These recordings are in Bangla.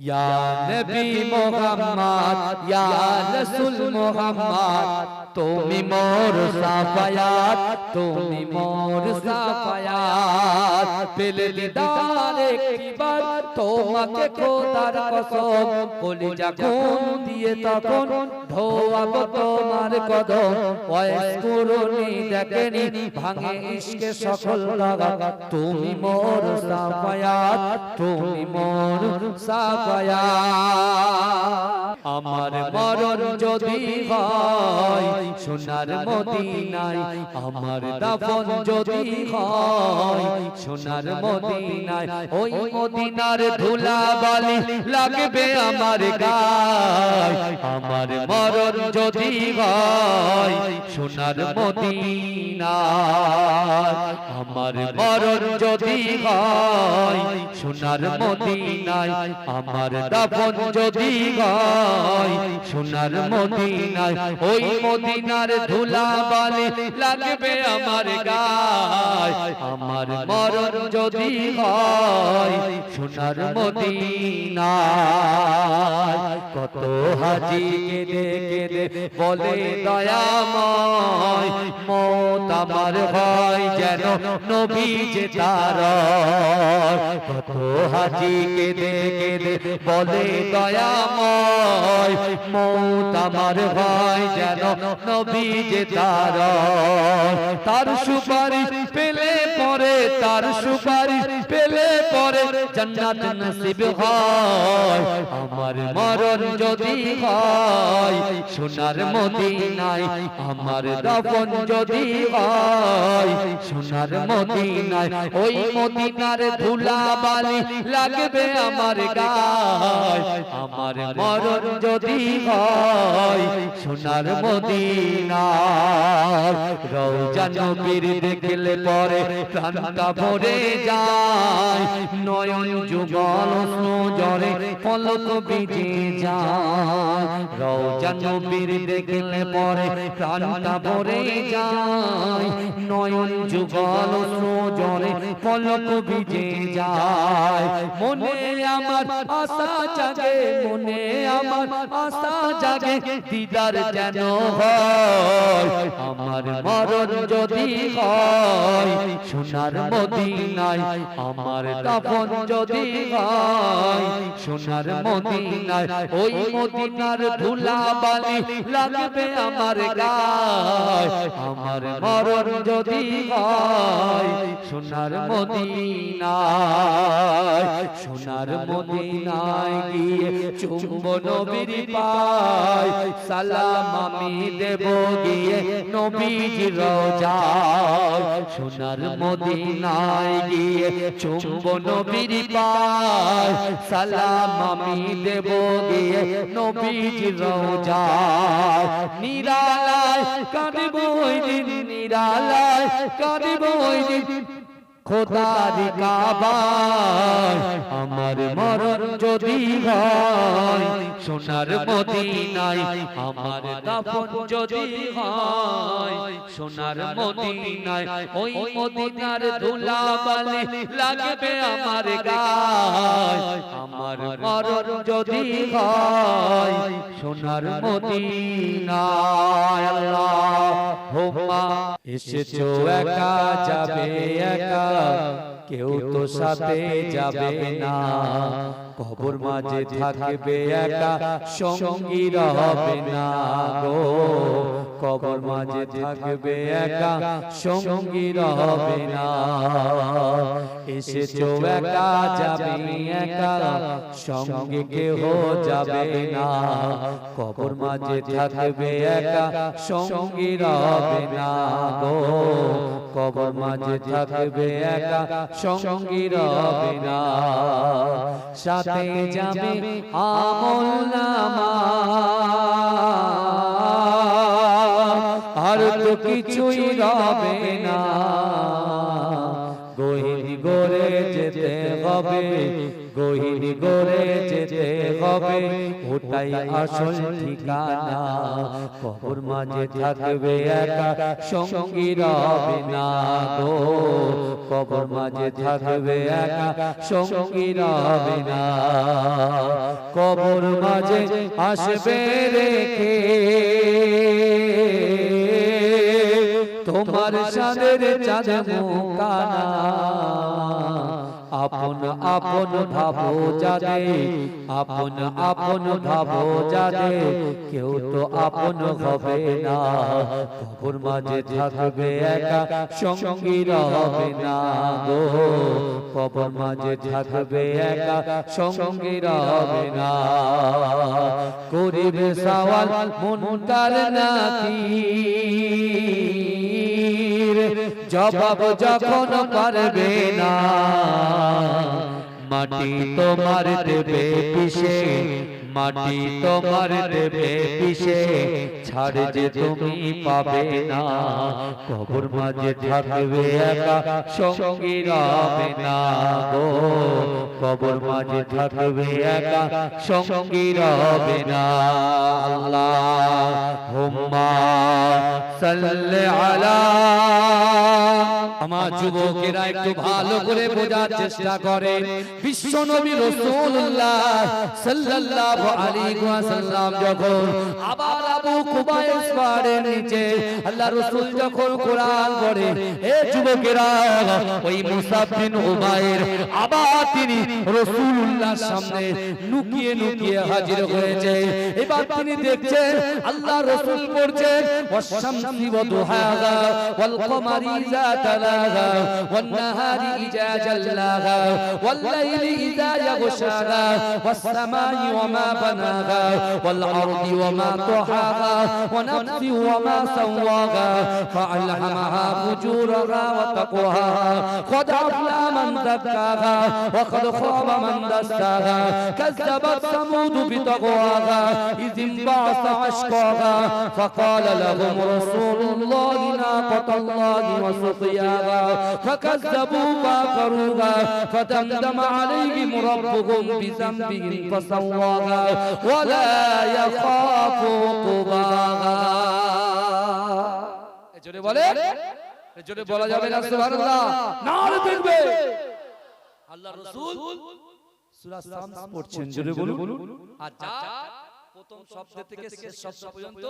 या नबी मोहम्मद या रसूल मोहम्मद তুমি মোর সাফায়াত তুমি মোর সাফায়াত পেলে দিদার একবার তোমাকে খোদার কসম কলিজা খুন দিয়ে তখন ধোয়াব তোমার কদম ওয়াইস কুরনি দেখেনি ভাঙে ইশকে সকল লাগা তুমি মোর সাফায়াত তুমি মোর সাফায়াত আমার মরণ যদি হয় সোনার মদিনায় আমার দাফন যদি হয় সোনার মদিনায় ওই মদিনার ধুলাবালি লাগবে আমার গায় আমার মরণ যদি হয় সোনার মদিনায় আমার মরণ যদি হয় সোনার মদিনায় আমার দাফন যদি হয় সোনার মদিনায় ওই মদিনার ধুলাবালি লাগবে আমার গায় আমার মরণ যদি হয় সোনার মদিনায় কত হাজি কেঁদে কেঁদে বলে দয়াময় মত আমার হয় যেন নবী যে তার কত হাজি কেঁদে কেঁদে বলে দয়াময় মত আমার হয় যেন নবী যে তার সুপারিশ পেলে পরে তার সুপারিশ পেলে পরে জান্নাত নসিব হয় আমার মরণ যদি হয় সোনার মদিনায় আমার দাফন যদি হয় সোনার মদিনায় ওই মদিনার ধুলাবালি লাগবে আমার গায় আমার মরণ যদি হয় সোনার মদিনার রওজা নবীর দেখলে পরে প্রাণটা ভরে যায় নয়ন যুগল জরে পলক ভিজে যায় রওজা নবীর দেখলে পরে প্রাণটা ভরে যায় নয়ন যুগল জরে পলক ভিজে যায় মনে আমার আশা জাগে মনে আমার আশা জাগে দিদার যেন হয় আমার মরণ যদি হয় সোনার মদিনায় আমার দাফন যদি হয় সোনার মদিনায় ওই মদিনার ধুলাবালি লাগবে আমার গায় আমার মরণ যদি হয় সোনার মদিনায় সোনার মদিনায় গিয়ে চুম্ব নবীর পায় সালাম আমি দেব গিয়ে নবীজির রওজায় সোনার মদিনায় গিয়ে চুম্ব নবীর পায় সালাম আমি দেব গিয়ে নবীজির রওজায় নিরালায় কাঁদব ওই দিন নিরালায় কাঁদব ওই দিন খোদার কাবায় আমার মরণ যদি হয় সোনার মদিনায় আমার দাফন যদি হয় সোনার মদিনায় ওই মদিনার ধুলাবালি লাগবে আমার গায় আমার মরণ যদি হয় সোনার মদিনায় আল্লাহুম্মা এসেছো একা যাবে একা কেউ তো সাথে যাবে না কবর মাঝে থাকবে একা সঙ্গী হবে না গো কবর মাঝে থাকবে একা সঙ্গী হবে না এসেছো একা যাবে একা সঙ্গে কেউ যাবে না কবর মাঝে থাকবে একা সঙ্গী হবে না গো কবর মাঝে থাকবে একা সঙ্গী হবে না সাথে যাবে আমলনামা আর তো কিছুই রবে না গহীন গড়ে যেতে হবে গহীন গড়ে যেতে হবে ওটাই আসল ঠিকানা কবর মাঝে থাকবে একা সঙ্গী রবে না গো কবর মাঝে থাকবে একা সঙ্গী রবে না মাঝে আসবে রেখে তোমার শানের চাঁদ মুখানা আপন আপন ভাবো যাদে আপন আপন ভাবো যাদে কেউ তো আপন হবে না কবর মাঝে থাকবে একা সঙ্গী হবে না গো কবর মাঝে থাকবে একা সঙ্গী হবে না করিবে সওয়াল মুনকার নাকির জবাব যখন পারবে না মাটি তোমার দেবে পিছে মাটি তোমার দেবে পিছে ছাড় যে তুমি পাবে না কবর মাঝে থাকবে একা সঙ্গী হবে না গো কবর মাঝে থাকবে একা সঙ্গী হবে না আল্লাহুম্মা সাল্লি আলা আমার যুবকেরা একটু ভালো করে বোঝার চেষ্টা করে বিশ্ব নবী রাসূলুল্লাহ সাল্লাল্লাহু আলাইহি ওয়াসাল্লাম যখন আবার আবু কুবাইস পাহাড়ের নিচে আল্লাহ রাসূল যখন কোরআন পড়ে এ যুবকেরা ওই মুসাব বিন উমাইর আবার তিনি রাসূলুল্লাহর সামনে লুকিয়ে লুকিয়ে হাজির হয়েছে এবার তিনি দেখছেন আল্লাহ রাসূল পড়ছেন ওয়াশ-শামসি ওয়া দুহাহা ওয়াল কমারি ইযা তালাহা ওয়ান নাহারি ইযা জাল্লাহা ওয়াল লাইলি ইযা ইয়াগশাহা ওয়াস সামাই ওয়া মা বানাহা ওয়াল আরদি ওয়া মা তাহাহা ওয়া নাফসি ওয়া মা সাওয়াহা ফাআলহামাহা ফুজুরাহা ওয়া তাকওয়াহা قد أفلح من زكاها وقد خاب من دساها كذبت ثمود بطغواها إذ انبعث أشقاها فقال لهم رسول الله ناقة الله وسقياها فكذبوا فعقروها فدمدم عليهم ربهم بذنبهم فسواها ولا يخاف عقباها জোরে বলা যাবে না সুবহানাল্লাহ নারে দেখবে আল্লাহর রাসূল সূরা শামস পড়ছেন জোরে বলুন আর যা প্রথম শব্দ থেকে শেষ শব্দ পর্যন্ত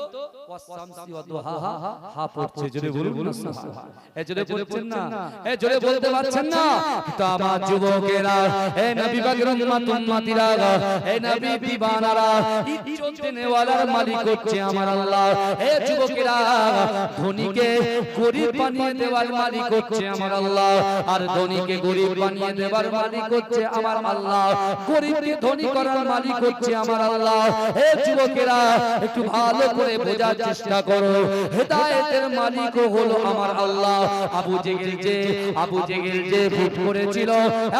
ওয়াস-শামসি ওয়া দুহাহা হা পড়ছে জোরে বলুন সুবহানাল্লাহ এই জোরে বলছেন না এই জোরে বলতে পারছেন না তো আমার যুবকেরা হে নবী পাকের উম্মতিরা হে নবী দিবানারা ইজ্জত দেনেওয়ালার মালিক হচ্ছে আমার আল্লাহ হে যুবকেরা ধনীকে গরীব বানিয়ে দেওয়ার মালিক হচ্ছে আমার আল্লাহ আর ধনীকে গরীব বানিয়ে দেওয়ার মালিক হচ্ছে আমার আল্লাহ গরীবকে ধনী করার মালিক হচ্ছে আমার আল্লাহ যুবকেরা একটু ভালো করে বোঝার চেষ্টা করো হেদায়েতের মালিক হলো আমার আল্লাহ আবু জেহেল যে ভুল করেছিল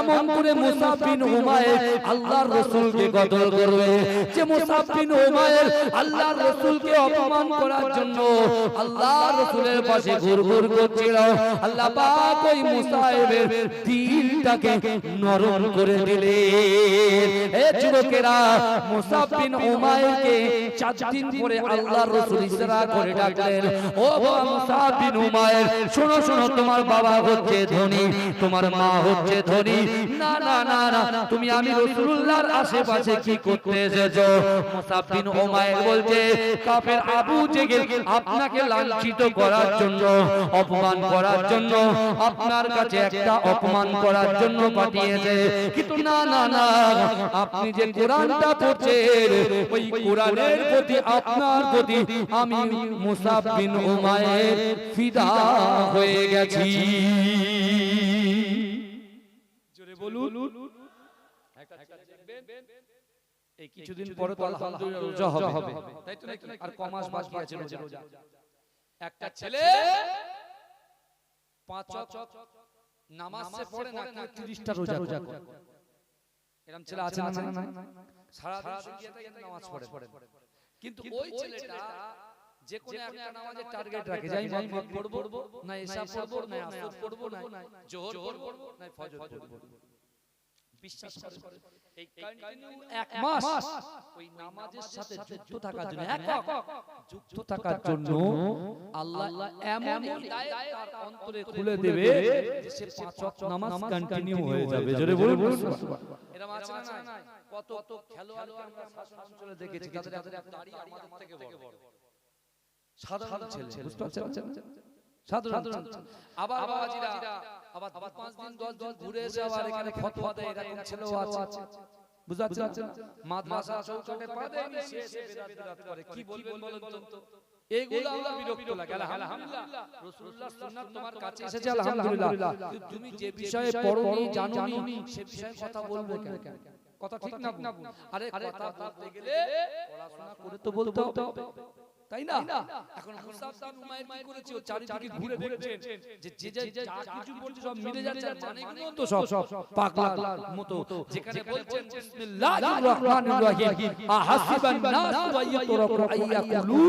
এমন করে মুসাব বিন উমাইর আল্লাহর রাসূলকে কতল করবে যে মুসাব বিন উমাইর আল্লাহর রাসূলকে অপমান করার জন্য আল্লাহর রাসূলের পাশে ঘুরঘুর করছিল আল্লাহ পাক ওই মুসাইবের দিলটাকে নরম করে দিলেন এ যুবকেরা মুসাব বিন উমাইর কে 4 দিন পরে আল্লাহর রাসূল ইসরা করে ডাকলেন ও মুসাব বিন উমাইর শোনো শোনো তোমার বাবা হচ্ছে ধনী তোমার মা হচ্ছে ধনী না না না না তুমি আমি রাসূলুল্লাহর আশেপাশে কি করতে এসেছো মুসাব বিন উমাইর বলছে কাফের আবু জেহেল আপনাকে লাঞ্ছিত করার জন্য অপমান করার জন্য আপনার কাছে একটা অপমান করার জন্য পাঠিয়েছে কিন্তু না না না আপনি যে কোরআনটা পড়ছেন ওই কোরআনের প্রতি আপনার প্রতি আমি মুসাব বিন উমাইর ফিদা হয়ে গেছি জোরে বলুন এই কিছুদিন পরে তো আলহামদুলিল্লাহ রোজা হবে তাই তো নাকি আর কমাস বাকি আছে রোজা একটা ছেলে 5 ওয়াক্ত নামাজ সে পড়ে না 30টা রোজা করে এরকম ছেলে আছে না সারা দিন গিয়ে নামাজ পড়ে কিন্তু ওই ছেলেটা যে কোন একটা নামাজের টার্গেট রাখে যাই মাগরিব পড়বো না ইশা পড়বো না আসর পড়বো না যোহর পড়বো না ফজর পড়বো বিশ্বাস করে এই কন্টিনিউ এক মাস ওই নামাজের সাথে যুক্ত থাকার জন্য যুক্ত থাকার জন্য আল্লাহ এমন হিদায়াত তার অন্তরে খুলে দেবে যে সে 5 ওয়াক্ত নামাজ কন্টিনিউ হয়ে যাবে জোরে বলুন সুবহানাল্লাহ এরকম আছে না কত খেলোয়াড়কে আমরা শাসন অঞ্চলে দেখেছি তাদের দাড়ি আমাদের থেকে বড়, সাধারণ ছেলে, বুঝতে পারছেন? সাধারণ। আবার বাবাজিরা আবার 5 দিন 10 দিন ঘুরে এসে আবার এখানে ফতোয়া দেয়, এরকম ছেলেও আছে, বুঝতে পারছেন? মাদ্রাসা চৌকাঠে পা দেয়, শেষে বেদাত করে। কি বলবেন বলুন তো? এইগুলো আমার বিরক্ত লাগে। আলহামদুলিল্লাহ রাসূলুল্লাহর সুন্নাত তোমার কাছে এসেছে, আলহামদুলিল্লাহ। তুমি যে বিষয়ে পড়োনি জানোনি সে বিষয়ে কথা বলবে কেন? কথা ঠিক না? আরে কথা বলতে গেলে পড়াশোনা করে তো বলতে হবে, তাই না? এখন মুসাফ বিন উমাইর কি করেছে? ও চারিদিকে ঘুরে দেখছেন যে যা কিছু বলছে সব মিলে যাচ্ছে, মানেগুলো তো সব পাগলার মতো। যেখানে বলছেন বিসমিল্লাহির রহমানির রহিম আহাসিবান নাস ওয়ায়াতরাকু আইয়াকুলু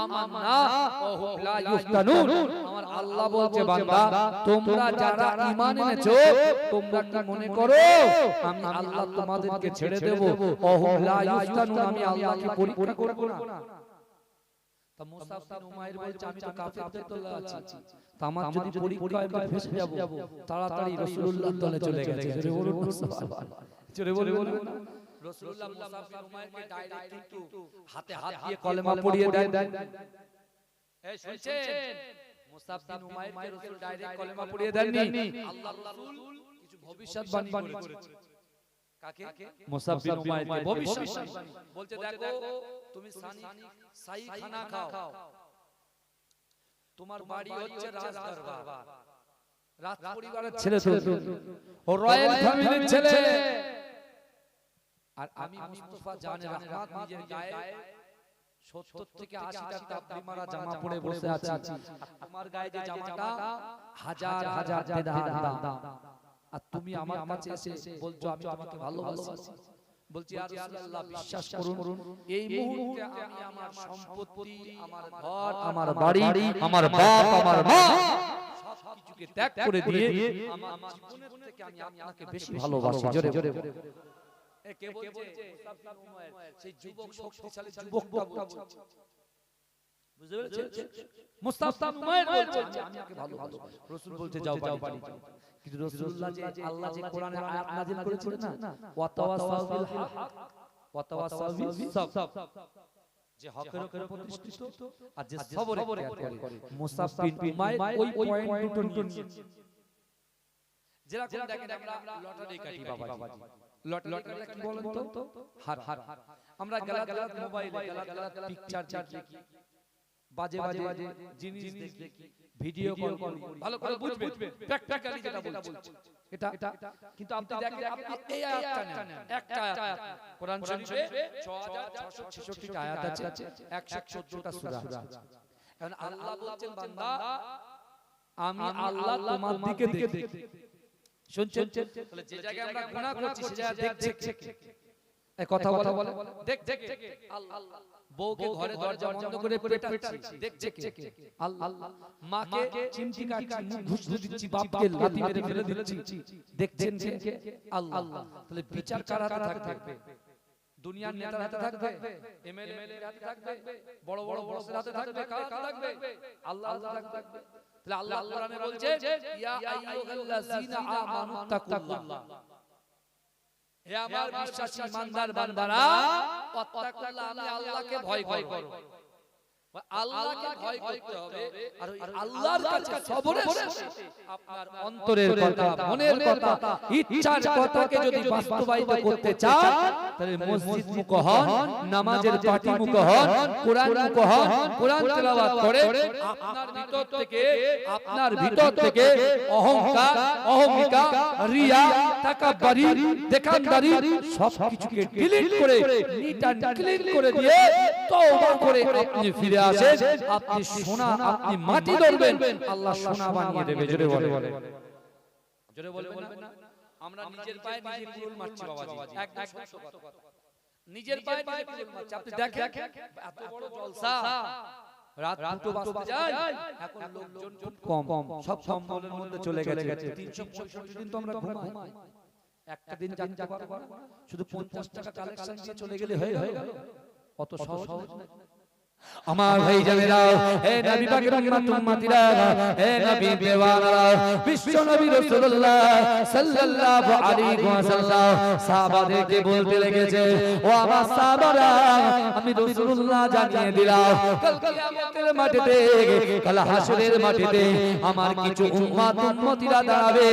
আমান্না ওয়া হুম লা ইফতানুন। আমার আল্লাহ বলছে, বান্দা তোমরা যারা ঈমান এনেছো তোমরা কি মনে করো আমি আল্লাহ তোমাদেরকে ছেড়ে দেব? ওয়া হুম লা ইফতানুন, আমি আল্লাহকে পরীক্ষা করব না? তা মুসাফ বিন উমাইর বলছে, আমি তো কাফেরদের দলে আছি, তা আমার যদি পরীক্ষায় আমি ফেসে যাব, তাড়াতাড়ি রাসূলুল্লাহর দলে চলে গেছে। জোরে বলুন সুবহানাল্লাহ, জোরে বলুন। রাসূলুল্লাহ মুসাফ বিন উমাইরকে ডাইরেক্ট কিন্তু হাতে হাত দিয়ে কলেমা পড়িয়ে দেন। এই শুনছেন? মুসাফ বিন উমাইরকে রাসূল ডাইরেক্ট কলেমা পড়িয়ে দেননি, আল্লাহর রাসূল কিছু ভবিষ্যৎবাণী করেছে। কাকে? মুসাফ বিন উমাইরকে ভবিষ্যৎবাণী বলছে, দেখো তুমি শাহী খানা খাও, তোমার বাড়ি হচ্ছে রাজ দরবার, রাজ পরিবারের ছেলে, ও রয়্যাল ফ্যামিলির ছেলে। আর আমি মুস্তাফা জানে রহমত নিজের গায়ে 70 থেকে 80টা তাবলি মারা জামা পরে বসে আছি, তোমার গায়ে যে জামাটা হাজার হাজার দিরহাম দাম, আর তুমি আমার কাছে এসে বলছো আমি তোমাকে ভালোবাসি। বলছি ইয়া রাসূলুল্লাহ, বিশ্বাস করুন এই মুহূর্তে আমি আমার সম্পত্তি, আমার ঘর, আমার বাড়ি, আমার বাপ, আমার মা সবকিছুকে ত্যাগ করে দিয়ে আমার জীবনের থেকে আমি আপনাকে বেশি ভালোবাসি। জোরে জোরে এ কে বলছে? মুসাফ বিন উমাইর, সেই যুবক, শক্তিশালী যুবকটা বলছে, বুঝতে পেরেছেন? মুসাফ বিন উমাইর বলছে আমি আপনাকে ভালোবাসি। রাসূল বলছে যাও বাড়ি যাও। কিন্তু রাসূলুল্লাহ যে আল্লাহ যে কোরআনে আয়াত নাযিল করেছিলেন না, ওয়া তাওয়াসাউ বিল হক ওয়া তাওয়াসাউ বিস সাবর, যে হকের উপর প্রতিষ্ঠিত আর যে সবরে করে। মুসাফ বিন উমাইর ওই পয়েন্ট দুটো নিয়েছে। যেরকম দেখেন আমরা লটারি কাটি বাবাজি, লটারি কি বলেন তো? হার। আমরা গালাত মোবাইলে গালাত পিকচার দেখি, বাজে বাজে জিনিস দেখি, ভিডিও কল করি, ভালো করে বুঝবেন প্র্যাকটিক্যালি যেটা বলছি এটা। কিন্তু আপনি দেখেন, আপনি এই আয়াতটা নেন, একটা আয়াত কোরআন শরীফে 6666 টা আয়াত আছে, 114 টা সূরা আছে। এখন আল্লাহ বলছেন, বান্দা আমি আল্লাহ তোমার দিকে দেখি। শুনছেন? তাহলে যে জায়গায় আমরা গুনাহ করছি সে জায়গায় দেখছে, এই কথা বলে দেখছে আল্লাহ। বউকে ঘরে দরজা বন্ধ করে পেটাচ্ছি, দেখছে কে? আল্লাহ। মাকে চিমটি কাটছি, মুখ ঘুষ দিচ্ছি, বাপকে লাথি মেরে ফেলে দিচ্ছি, দেখছেন কে? আল্লাহ। তাহলে বিচার কার হাতে থাকবে? দুনিয়ার নেতার হাতে থাকবে? এমএলএ এর হাতে থাকবে? বড় বড় বসের হাতে থাকবে? কার হাতে থাকবে? আল্লাহর হাতে থাকবে। তাহলে আল্লাহ কোরআনে বলছে, ইয়া আইয়ুহাল্লাযীনা আমানু তাকুল্লাহ, হে আমার বিশ্বাসী ইমানদার বান্দারা, ওয়াত্তাকুল্লাহ, আমি আল্লাহকে ভয় করো। আল্লাহকে ভয় করতে হবে, আর ওই আল্লাহর কাছে সবরের সাথে আপনার অন্তরের কথা, মনের কথা, ইচ্ছার কথাকে যদি বাস্তবায়িত করতে চান, তাহলে মসজিদ মুখ হন, নামাজের পাটি মুখ হন, কোরআন মুখ হন, কোরআন তেলাওয়াত করে আপনার ভিতর থেকে অহংকার, অহমিকা, রিয়া, তাকাব্বুরি, দেখানদারি সবকিছুকে ডিলিট করে, নিট এন্ড ক্লিন করে দিয়ে তওবা করে আপনি ফিরে আসেন, আপনি সোনা, আপনি মাটি ধরবেন, আল্লাহ সোনা বানিয়ে দেবে। জোরে বলে, জোরে বলবেন না? আমরা নিজের পায়ে নিজে কুড়ুল মারছি বাবাজি, একদম সত্য কথা। নিজের পায়ে নিজে কুড়ুল মারছি। আপনি দেখেন এত বড় জলসা, রাত 2টো বাজতে যায়, এখন লোকজন খুব কম, সব সম্বলের মধ্যে চলে গেছে। 365 দিন তো আমরা ঘুমাই, একটা দিন জানতে পারবো না, শুধু 50 টাকা কালেকশন দিয়ে চলে গেলে হয়ে গেল? অত সহজ না। আমার ভাই জানেরা, হে নবী পাকের উম্মতিরা, হে নবী দেওয়ানারা, বিশ্ব নবী রাসূলুল্লাহ সাল্লাল্লাহু আলাইহি ওয়াসাল্লাম সাহাবাদেরকে বলতে লেগেছে, ও আমার সাহাবারা, আমি রাসূলুল্লাহ জানিয়ে দিলাম, কাল কিয়ামতের মাটিতে, কাল হাসরের মাটিতে আমার কিছু উম্মতিরা দাঁড়াবে,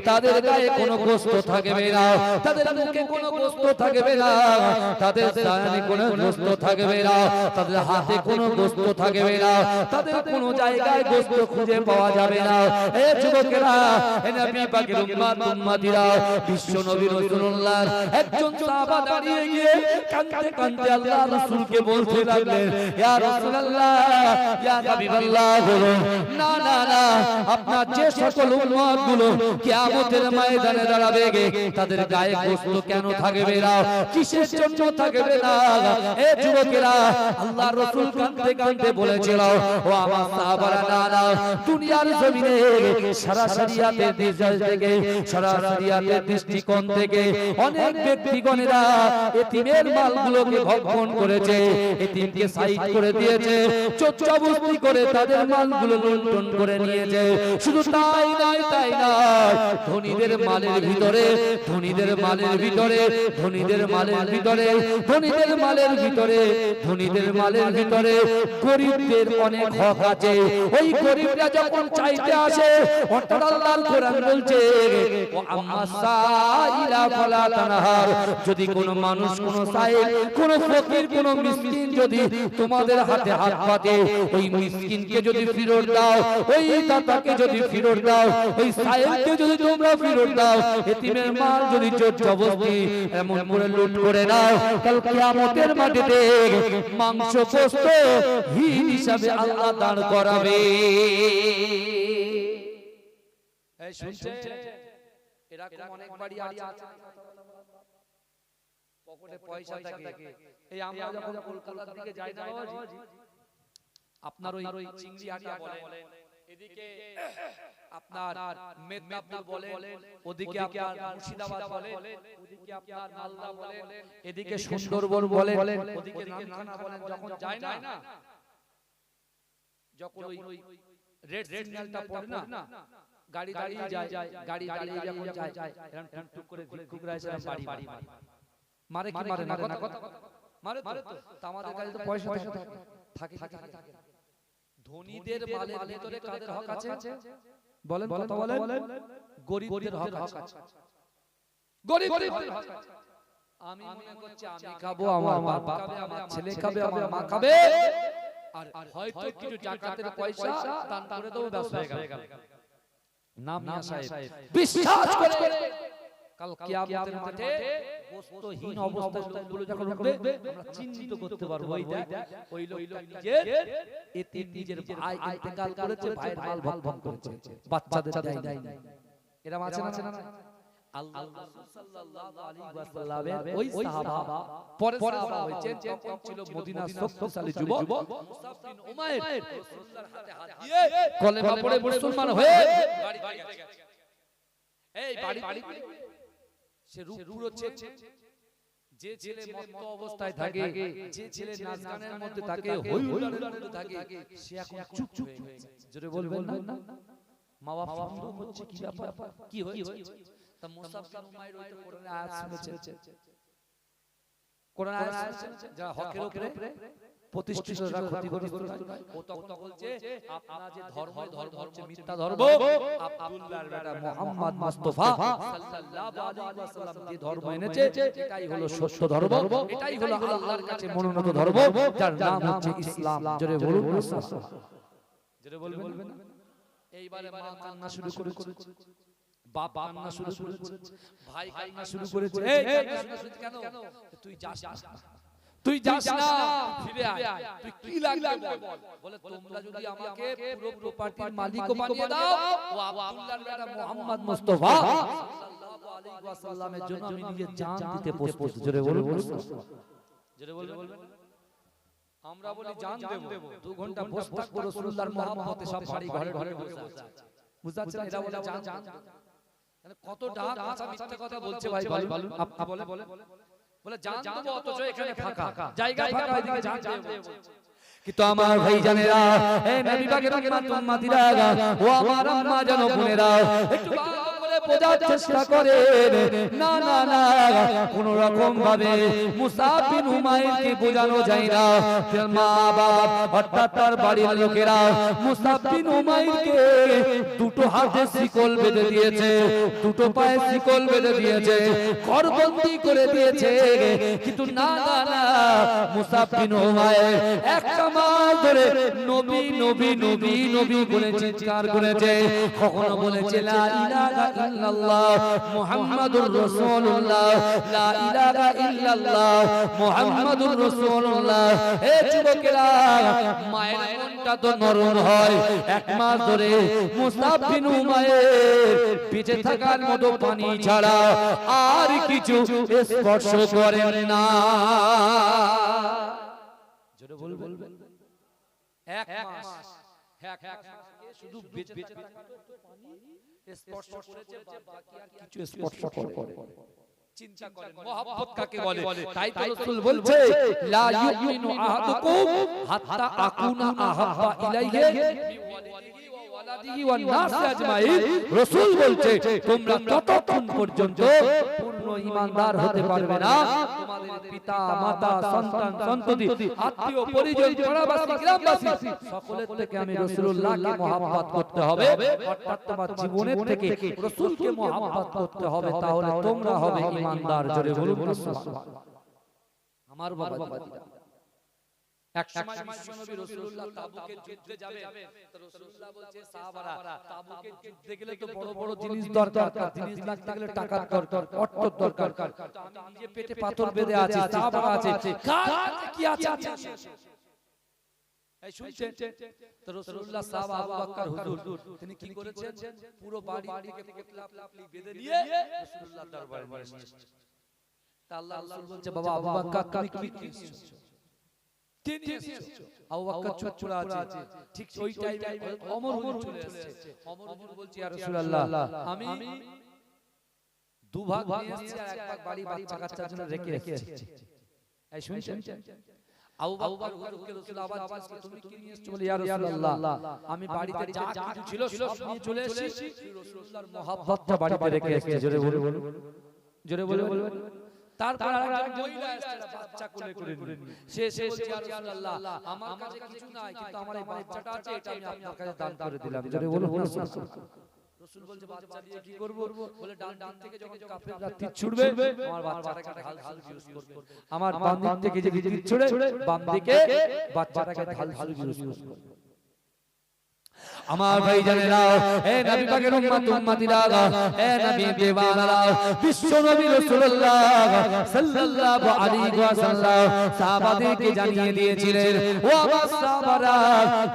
তাদের গায়ে কোনো গোশত থাকবে না, তাদের মুখে কোনো গোশত থাকবে না, তাদের সামনে কোনো গোশত থাকবে না, তাদের হাতে কোনো গোশত থাকবে না, তাদের কোনো জায়গায় গোশত খুঁজে পাওয়া যাবে না। এ যুবকেরা, এ নবী পাকের উম্মতিরা, বিশ্ব নবী রাসূলুল্লাহ একজন সাহাবা দাঁড়িয়ে গিয়ে কাঁদতে কাঁদতে আল্লাহ রাসূলকে বলতে লাগলেন, ইয়া রাসূলুল্লাহ, ইয়া হাবিবাল্লাহ, না না না, আপনার যে সকল উম্মতগুলো কিয়ামতের ময়দানে দাঁড়াবে, তাদের গায়ে গোশত কেন থাকবে না, কিসের জন্য থাকবে না? এ যুবকেরা, আল্লাহ রাসূল কাঁদতে কাঁদতে বলেছিল, ও আমার সাহাবারা, না না, দুনিয়ার জমিনে সারা শরিয়াতের দিশা থেকে, সারা শরিয়াতের দৃষ্টিকোণ থেকে অনেক ব্যক্তিগণেরা এতিমের মালগুলোকে ভক্ষণ করেছে, এতিমকে সাইড করে দিয়েছে, চোচ্চাবস্তি করে তাদের মালগুলো লুণ্ঠন করে নিয়েছে। শুধু তাই নয়, তাই নয়, ধনীদের মালের ভিতরে, ধনীদের মালের ভিতরে, ধনীদের মালের ভিতরে, ধনীদের মালের ভিতরে, ধনীদের মালের ভিতরে গরিবদের অনেক হক আছে। ওই গরিবরা যখন চাইতে আসে, অর্থাৎ আল্লাহর কোরআন বলছে, ও আম্মা সাইলা ফালা তানহার, যদি কোনো মানুষ, কোনো সাইল, কোনো ফকির, কোনো মিসকিন যদি তোমাদের হাতে হাত পাতে, ওই মিসকিনকে যদি ফিরত দাও, ওই দাতাকে যদি ফিরত দাও, ওই সাইলকে যদি তোমরা ফিরত দাও, এতিমের মাল যদি জোর জবরদস্তি এমন করে লুট করে নাও, কাল কিয়ামতের মাটিতে মাংস গোশত হিন হিসাবে আল্লাহ দান করাবে। এই শুনছে, এরকম অনেক বাড়ি আছে, পকেটে পয়সা থাকে। এই আমরা যখন কলকাতার দিকে যাই না বাবাজি, আপনার ওই চিংড়িহাটা বলে, এদিকে আপনার মেদিনীপুর বলে, ওদিকে আপনার মুর্শিদাবাদ বলে, ওদিকে আপনার মালদা বলে, এদিকে সুন্দরবন বলে, ওদিকে নামখানা বলেন, যখন যায় না, যখন ওই রেড সিগন্যালটা পড়ে না, গাড়ি দাঁড়িয়ে যায়, গাড়ি দাঁড়িয়ে যখন যায়, এরকম টুকটুক করে ভিক্ষুকরা এসে বাড়ি মারে, কি মারে না, কথা মারে তো, আমাদের কাছে তো পয়সা থাকে। ধনীদের মালের ভিতরে কাদের হক আছে বলেন, কথা বলেন, গরিবদের হক আছে, গরিবদের হক আছে। আমি মনে করছি আমি খাবো, আমার বাপ খাবে, আমার ছেলে খাবে, আমার মা খাবে, আর হয়তো কিছু জাকাতের পয়সা দান করে দেবো, ব্যস্ত হয়ে গেল। নাম মিয়া সাহেব বিশ্বাস করে কাল কিয়ামতের মাঠে গোশতহীন অবস্থায় বলে যখন উঠবে, আমরা চিহ্নিত করতে পারবো, ওই লোকটা নিজের এতিম, নিজের ভাই ইন্তেকাল করেছে, ভাইয়ের মাল ভক্ষণ করেছে, বাচ্চাদের দেয় নাই। এরকম আছে না? আল্লাহ রাসূল সাল্লাল্লাহু আলাইহি ওয়াসাল্লামের ওই সাহাবা, পরে সাহাবা হয়েছে, তখন ছিল মদিনার শক্তিশালী যুবক মুসআব বিন উমাইর, রাসূলুল্লাহর হাতে হাত দিয়ে কলেমা পড়ে মুসলমান হয়ে বাড়ি গেছে। এই বাড়ি সে রূপপুর হচ্ছে, যে ছেলে মত্ত অবস্থায় থাকে, যে ছেলে নাচ গানের মধ্যে থাকে, হই হুল্লোড়ের মধ্যে থাকে, সে এখন চুপ হয়ে গেছে। জোরে বলবেন না, মা বাবা সন্দেহ করছে, কি ব্যাপার, কি হয়েছে? তা মুসআব বিন উমাইর ওই কোরআনের আয়াত শুনেছে, কোরআন আয়াত শুনেছে, যারা হকের উপরে প্রতিষ্ঠিত, যারা ক্ষতিগ্রস্ত নয়, ও তখন বলছে, আপনারা যে ধর্ম হচ্ছে মিথ্যা ধর্ম, আব্দুল্লাহর বেটা মুহাম্মদ মুস্তাফা সাল্লাল্লাহু আলাইহি ওয়াসাল্লাম যে ধর্ম এনেছে, এটাই হলো সত্য ধর্ম, এটাই হলো আল্লাহর কাছে মনোনীত ধর্ম, যার নাম হচ্ছে ইসলাম। জোরে বলুন সুবহানাল্লাহ, জোরে বলবেন না? এইবারে মা কান্না শুরু করেছে, বাপ কান্না শুরু করেছে, ভাই কান্না শুরু করেছে। এই কান্না শুরু কেন? তুই যাস না, তুই যাস না, ফিরে আয়, তুই কি লাগবে বল। বলে, তোমরা যদি আমাকে পুরো প্রপার্টির মালিক বানিয়ে দাও, ও আব্দুল্লাহর বেটা মুহাম্মদ মুস্তাফা সাল্লাল্লাহু আলাইহি ওয়াসাল্লামের জন্য আমি নিজের জান দিতে প্রস্তুত। জোরে বলুন, জোরে বলবেন। আমরা বলি জান দেব, 2 ঘন্টা বসে থাকবো রাসূলুল্লাহর মহব্বতে, সব বাড়ি ঘরে ঘরে বসে আছে, বুঝতে পারছেন? এটা বলে জান, মানে কত ডাক আশা মিথ্যা কথা বলছে ভাই, বলুন আপনি বলে জান দেব, অথচ এখানে ফাঁকা জায়গা, ফাঁকা, এদিকে জান দেব। কিন্তু আমার ভাই জানেরা, এই নবী পাকের উম্মতিরা, ও আমার আম্মা জানো বোনেরা, একটু ভালো করে বোঝার চেষ্টা করেন। না না না, কোন রকম ভাবে মুসাব বিন উমাইরকে বোঝানো যায় না। মা বাবা অর্থাৎ তার বাড়ির লোকেরা মুসাব বিন উমাইরকে দুটো হাতে শিকল বেঁধে দিয়েছে, দুটো পায়ে শিকল বেঁধে দিয়েছে, ঘরবন্দি করে দিয়েছে। কিন্তু না না না, মুসাব বিন উমাইর একটা মাস ধরে নবী নবী নবী নবী বলে চিৎকার করেছে। কখনো বলেছে লা ইলাহা ইল্লাল্লাহ মুহাম্মাদুর রাসূলুল্লাহ, লা ইলাহা ইল্লাল্লাহ মুহাম্মাদুর রাসূলুল্লাহ। এ যুবকেরা, মায়ের মনটা তো নরম হয়। এক মাস ধরে মুসাব বিন উমাইর বেঁচে থাকার মতো পানি ছাড়া আর কিছু স্পর্শ করেন না। জোরে বলবেন, এক মাস শুধু বেঁচে থাকার মতো পানি স্পর্শ করেছে, বাকি আর কিছু স্পর্শ করে। চিন্তা করেন মহব্বত কাকে বলে। তাই তো রাসূল বলছে লা ইউমিনু আহাদুকুম হাত্তা আকুনা আহাব্বা ইলাইহি রাসূল বলছে তোমরা ততক্ষণ পর্যন্ত পূর্ণ ঈমানদার হতে পারবে না, তোমাদের পিতা মাতা সন্তান সন্ততি আত্মীয় পরিজন পাড়াবাসী গ্রামবাসী সকলের থেকে আমি রাসূলুল্লাহকে মহব্বত করতে হবে। অর্থাৎ তোমার জীবনের থেকে রাসূলকে মহব্বত করতে হবে, তাহলে তোমরা হবে ঈমানদার। জোরে বলুন সুবহানাল্লাহ। আমার বাবা এক সময় বিশ্বনবী রাসূলুল্লাহ তাবুকের যুদ্ধে যাবে, তো রাসূলুল্লাহ বলছে সাহাবারা তাবুকের যুদ্ধে গেলে তো বড় বড় জিনিস দরকার, জিনিস লাগতে গেলে টাকার দরকার, অর্থের দরকার। তো আমি নিজে পেটে পাথর বেঁধে আছি, সাহাবারা আছে, কার কি আছে? এই শুনছেন তো রাসূলুল্লাহ সাহাবা আবু বকর হুজুর তিনি কি করেছেন, পুরো বাড়ি থেকে পোটলা পোটলি বেঁধে নিয়ে রাসূলুল্লাহ দরবারে নিয়ে এসেছেন। তা আল্লাহ রাসূল বলছে বাবা আবু বকর তুমি কি এসেছো? আবু বকর ছুটছুড়া আছে। ঠিক ওই টাইমে ওমর হুজুর চলে এসেছে। ওমর হুজুর বলছে ইয়া রাসূলুল্লাহ আমি দুভাগ নিয়ে এসেছি আর এক ভাগ বাড়ি বাচ্চা কাচ্চার জন্য রেখে এসেছি। এই শুনছেন আবু বকর হুজুরকে রাসূল আবার জিজ্ঞেস তুমি কি নিয়ে এসেছো? বলে ইয়া রাসূলুল্লাহ আমি বাড়িতে যা কিছু ছিল সব নিয়ে চলে এসেছি, রাসূলুল্লাহর মহব্বতটা বাড়িতে রেখে এসেছি। জোরে বলুন, জোরে বলুন। তারপর আরেকজন মহিলা এসেছে বাচ্চা কোলে করে নিয়ে, সে বলছে ইয়া রাসূলুল্লাহ আমার কাছে কিছু নাই, কিন্তু আমার এই বাচ্চাটা আছে, এটা আমি আপনার কাছে দান করে দিলাম। জোরে বলুন রাসূল বলছে বাচ্চা দিয়ে কি করব? বলে ডান থেকে যখন কাফেররা তীর ছুড়বে আমার বাচ্চাটাকে ঢাল ইউজ করবে, আমার বাম দিক থেকে যে তীর ছুড়ে বাম দিকে বাচ্চাটাকে ঢাল ইউজ করবে। আমার ভাই জানেরা, এ নবী পাকের উম্মতিরা, এ নবী দেওয়ানারা, বিশ্ব নবী রাসূলুল্লাহ সাল্লাল্লাহু আলাইহি ওয়াসাল্লাম সাহাবাদেরকে জানিয়ে দিয়েছিলেন, ও আমার সাহাবারা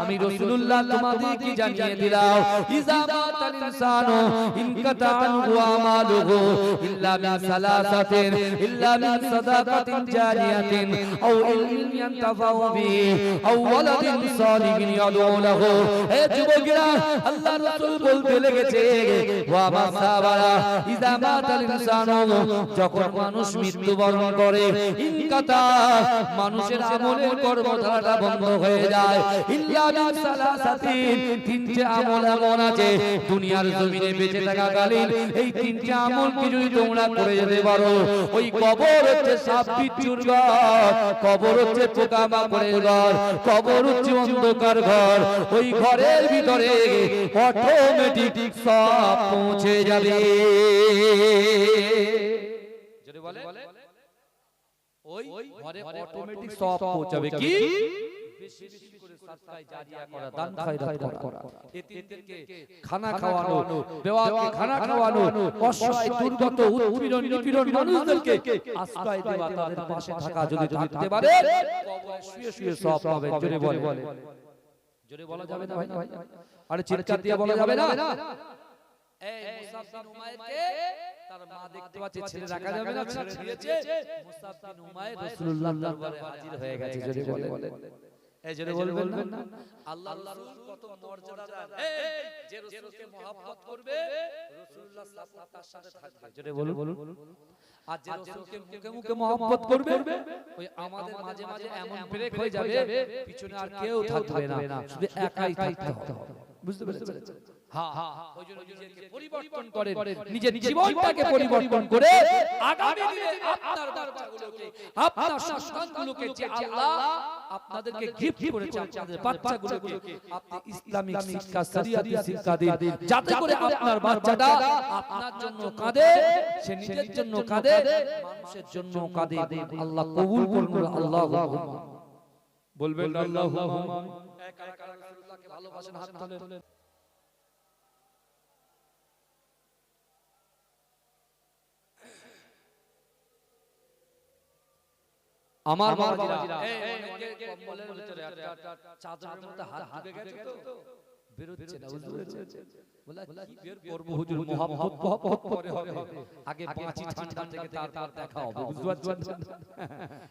আমি রাসূলুল্লাহ তোমাদেরকে জানিয়ে দিলাম, ইজা মাতাল ইনসানু ইনকাতা আনহু আমালুহু ইল্লা মিন সালাসাতিন ইল্লা মিন সাদাকাতিন জারিয়াতিন আও ইলমিন ইয়ানতাফাউ বিহি আও ওয়ালাদিন সালিহিন ইয়াদউ লাহু। যুবকেরা আল্লাহর রাসূল বলতে লেগেছে ওয়া আমার সাহাবারা ইজা মাতাল ইনসানু যখন মানুষ মৃত্যুবরণ করে ইনকাতা মানুষের আমলের কর্মধারা বন্ধ হয়ে যায়, ইল্লা মিন সালাসাতিন তিনটি আমল এমন আছে দুনিয়ার জমিনে বেঁচে থাকাকালীন এই তিনটি আমল কি যদি তোমরা করে যেতে পারো, ওই কবর হচ্ছে সাপ বিচ্ছুর ঘর, কবর হচ্ছে পোকামাকড়ের ঘর, কবর হচ্ছে অন্ধকার ঘর, ওই ঘরের ভিতরে অটোমেটিক সব পৌঁছে যাবে। যদি বলে ওই ঘরে অটোমেটিক সব পৌঁছাবে কি? বেশি বেশি করে সাদকায়ে জারিয়া করা, দান খয়রাত করা, এতিমদেরকে খানা খাওয়ানো, বেওয়াকে খানা খাওয়ানো, অসহায় দুর্গত উৎপীড়ন নিপীড়ন মানুষদেরকে আশ্রয় দেওয়া, তাদের পাশে থাকা যদি থাকতে পারে কবরে শুয়ে শুয়ে সব পাবে। জোরে বলে, জোরে বলা যাবে না ভাই? আরে চিৎকার দিয়ে বলা যাবে না? এই মুসাব বিন উমাইরকে তার মা দেখতে পাচ্ছে, ছেলে রাখা যাবে না, ছেড়ে দিয়েছে। মুসাব বিন উমাইর রাসূলুল্লাহর দরবারে হাজির হয়ে গেছে। জোরে বলে, এই জোরে বলবেন না? আল্লাহর রাসূল কত মর্যাদাদার, এই যে রাসূলকে মহব্বত করবে রাসূলুল্লাহ সাল্লাল্লাহু তার সাথে থাকবে। জোরে বলুন। আর যে রাসূলকে মুখে মুখে মহব্বত করবে ওই আমাদের মাঝে মাঝে এমন ব্রেক হয়ে যাবে পিছনে আর কেউ থাকবে না, শুধু একাই থাকতে হবে। বুঝতে পেরেছেন? হ্যাঁ, ওইজন্য নিজেকে পরিবর্তন করেন, নিজের জীবনটাকে পরিবর্তন করে আগামী দিনে আপনার বাচ্চাগুলোকে, আপনার সন্তানগুলোকে যে আল্লাহ আপনাদেরকে গিফট করেছে, আপনাদের বাচ্চাগুলোকে আপনি ইসলামিক শিক্ষা, শরিয়াতি শিক্ষা দিন, যাতে করে আপনার বাচ্চাটা আপনার জন্য কাঁদে, সে নিজের জন্য কাঁদে, মানুষের জন্য কাঁদে। আল্লাহ কবুল করুন। আল্লাহুম্মা বলবেন আল্লাহুম্মা। একা একা রাসূলুল্লাহকে ভালোবাসেন, হাত তোলেন। আমার বাবাজিরা অনেকে কম্বলের ভিতরে চাদরের মধ্যে হাত ঢুকে গেছে তো বেরোচ্ছে না, বুঝতে পেরেছেন? বলে কি বের করব হুজুর, মহব্বত পরে হবে, আগে পাঁচি ঠান্ডা থেকে তারপর দেখা হবে, বুঝতে পারছেন?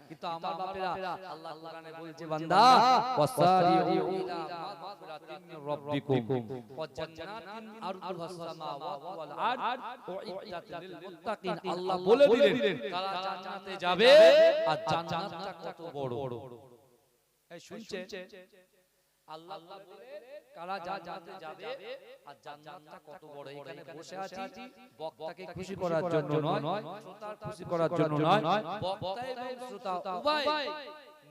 কিন্তু আমার বাপেরা আল্লাহ কোরআনে বলছে, বান্দা ওয়াসারিউ ইলা মাগফিরাতিন মির রাব্বিকুম ওয়া জান্নাতিন আরদুহাস সামাওয়াতু ওয়াল আরদ উইদ্দাত লিল মুত্তাকিন। আল্লাহ বলে দিলেন কারা জান্নাতে যাবে আর জান্নাতটা কত বড়। এই শুনছেন? আল্লাহ বলে কারা জান্নাতে যাবে আর জান্নাতটা কত বড়। এখানে বসে আছি বক্তাকে খুশি করার জন্য নয়, শ্রোতার খুশি করার জন্য নয়, বক্তা এবং শ্রোতা উভয়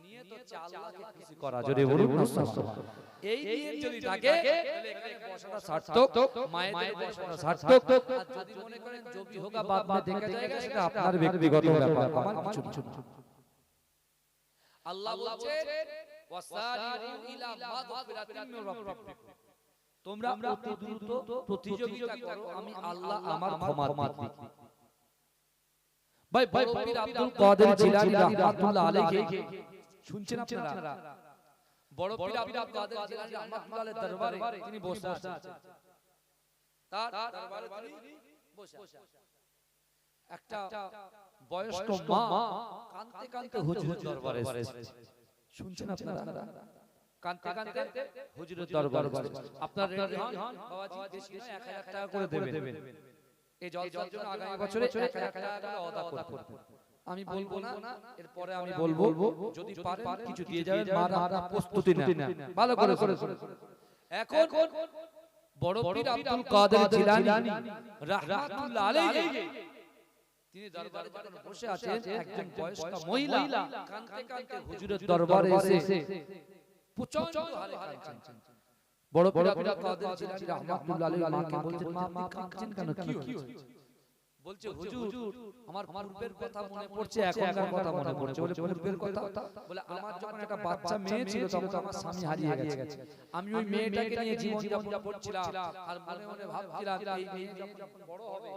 নিয়ত হচ্ছে আল্লাহকে খুশি করা। জোরে বলুন না সুবহানাল্লাহ। এই নিয়ত যদি থাকে তাহলে এখানে বসাটা সার্থক, মায়েদের বসাটা সার্থক। আর যদি মনে করেন জবি হোগা বাদ মে দেখা যায়গা, সেটা আপনার ব্যক্তিগত ব্যাপার, আমার কিছু না। আল্লাহ বলছে ওয়াসারিউ ইলা মাগফিরাতিন মির রাব্বিকুম, তোমরা অতি দ্রুত প্রতিযোগিতা করো, আমি আল্লাহ আমার ক্ষমা দিই। ভাই বড় পীর আব্দুল কাদের জিলানী রাহমাতুল্লাহ আলাইহি শুনছেন আপনারা? বড় পীর আব্দুল কাদের জিলানী রাহমাতুল্লাহ আলাইহির দরবারে তিনি বসে আছেন, তার দরবারে তিনি বসে আছেন। একটা বয়স্ক মা কাঁদতে কাঁদতে হুজুরের দরবারে এসেছে। শুনছেন আপনারা? কাঁদতে কাঁদতে হুজুরের দরবারে আপনারা রেডি হন, বাবাজি বেশি নয় 1000 টাকা করে দেবেন। এই জলসার জন্য আগামী বছরে 1000 টাকা করে আদা করবেন। আমি বলবো না, এরপরে আমি বলবো, যদি পারেন কিছু দিয়ে যাবেন। মারা প্রস্তুতি নেন ভালো করে। এখন বড় পীর আব্দুল কাদের জিলানী রাহমাতুল্লাহ আলাইহি তিনি দরবারে যখন বসে আছেন, একজন বয়স্ক মহিলা কাঁদতে কাঁদতে হুজুরের দরবারে এসে প্রচন্ড হারে কাঁদছেন। বড় পীর আব্দুল কাদের জিলানী রাহমাতুল্লাহ আলাইহি মাকে বলছেন, মা আপনি কাঁদছেন কেন, কি হয়েছে? বলছে হুজুর আমার পূর্বের কথা মনে পড়ছে, এখনকার কথা মনে পড়ছে। বলে পূর্বের কথা? বলে আমার যখন একটা বাচ্চা মেয়ে ছিল তখন আমার স্বামী হারিয়ে গেছে, আমি ওই মেয়েটাকে নিয়ে জীবন যাপন করছিলাম, আর মনে মনে ভাবছিলাম এই মেয়ে যখন বড় হবে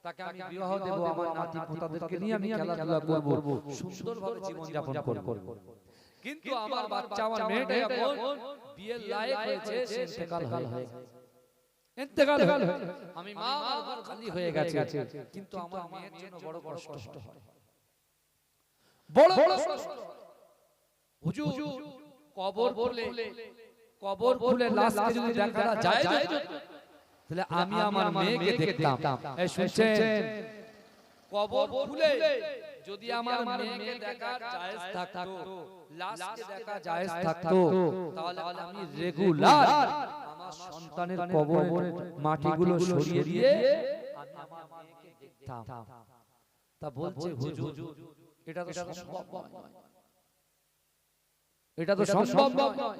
তাকে আমি বিবাহ দেব, আমার নাতি পোতাদেরকে নিয়ে আমি খেলাধুলা করব, সুন্দরভাবে জীবন যাপন করব। কিন্তু আমার বাচ্চা, আমার মেয়েটা এখন বিয়ের লায়ক হয়েছে, সে ইন্তেকাল হয়ে গেছে। আমি মা আমার খালি হয়ে গেছে, কিন্তু আমার মেয়ের জন্য বড় কষ্ট হয়, বড় কষ্ট। হুজুর কবর খুলে লাশকে যদি দেখা যায় তাহলে আমি আমার মেয়েকে দেখতাম। এই শুনছেন? কবর খুলে যদি আমার মেয়েকে দেখা জায়েজ থাকতো, লাশকে দেখা জায়েজ থাকতো, তাহলে আমি রেগুলার আমার সন্তানের কবরের মাটিগুলো সরিয়ে দিয়ে আমি আমার মেয়েকে দেখতাম। তা বলছে হুজুর এটা তো সম্ভব নয়, এটা তো সম্ভব নয়।